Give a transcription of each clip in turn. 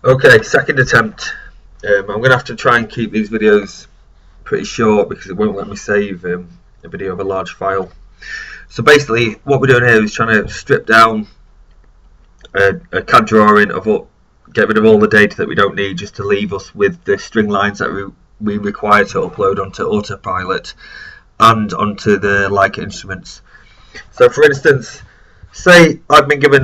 Okay, second attempt. I'm going to have to try and keep these videos pretty short because it won't let me save a video of a large file. So basically what we're doing here is trying to strip down a CAD drawing of get rid of all the data that we don't need, just to leave us with the string lines that we require to upload onto Autopilot and onto the Leica instruments. So for instance, say I've been given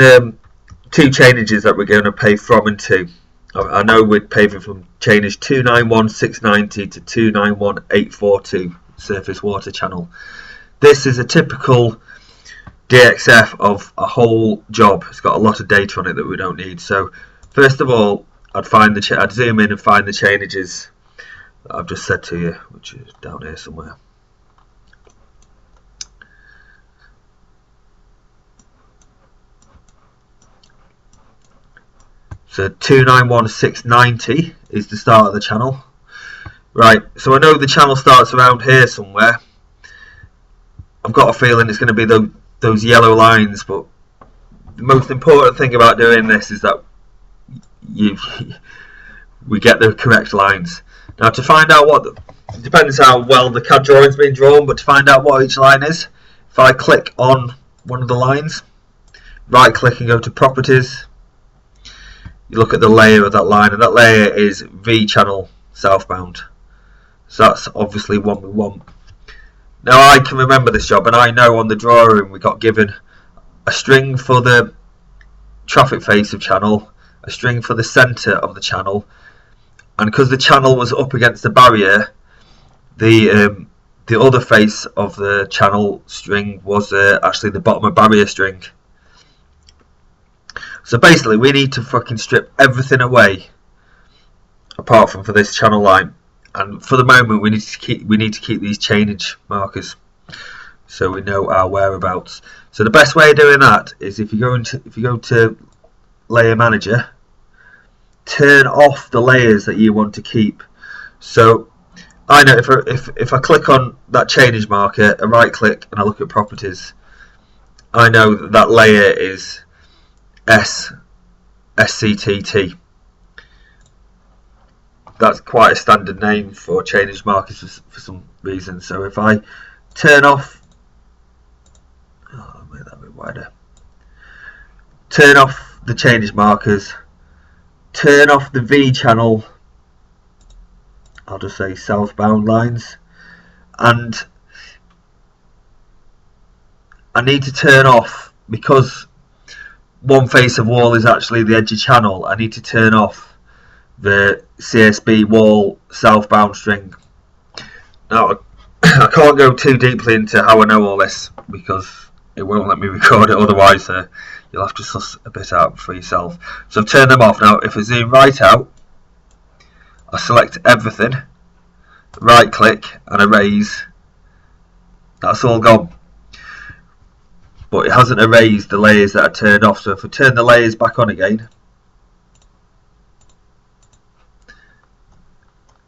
two chainages that we're going to pave from and to. I know we're paving from chainage 291690 to 291842 surface water channel. This is a typical DXF of a whole job. It's got a lot of data on it that we don't need. So first of all, I'd zoom in and find the chainages that I've just said to you, which is down here somewhere. So 291690 is the start of the channel. Right, so I know the channel starts around here somewhere. I've got a feeling it's going to be those yellow lines, but the most important thing about doing this is that we get the correct lines. Now to find out it depends how well the CAD drawing's been drawn, but to find out what each line is, if I click on one of the lines, right click and go to properties, you look at the layer of that line, and that layer is V channel southbound. So that's obviously one we want. Now I can remember this job, and I know on the drawing we got given a string for the traffic face of channel, a string for the centre of the channel, and because the channel was up against the barrier, the other face of the channel string was actually the bottom of barrier string. So basically we need to fucking strip everything away apart from for this channel line, and for the moment we need to keep these chainage markers so we know our whereabouts. So the best way of doing that is if you go to layer manager, turn off the layers that you want to keep. So I know if I click on that chainage marker, I right click and I look at properties, I know that layer is SCTT. That's quite a standard name for chainage markers for some reason. So if I turn off, I'll make that a bit wider, turn off the chainage markers, turn off the V channel, I'll just say southbound lines, and I need to turn off, because one face of wall is actually the edge of channel, I need to turn off the CSB wall southbound string. Now I can't go too deeply into how I know all this because it won't let me record it, otherwise you'll have to suss a bit out for yourself. So I've turned them off. Now if I zoom right out, I select everything, right click and erase, that's all gone. But it hasn't erased the layers that are turned off. So if I turn the layers back on again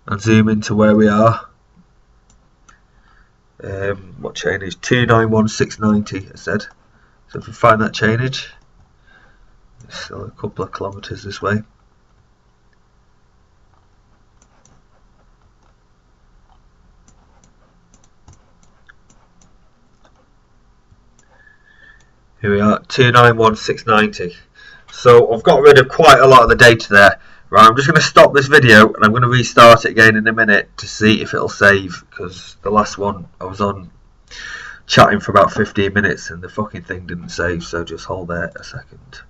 and zoom into where we are, what chainage? 291690 I said. So if we find that chainage, it's still a couple of kilometres this way. Here we are, 291690. So I've got rid of quite a lot of the data there. Right, I'm just going to stop this video and I'm going to restart it again in a minute to see if it'll save, because the last one I was on chatting for about 15 minutes and the fucking thing didn't save, so just hold there a second.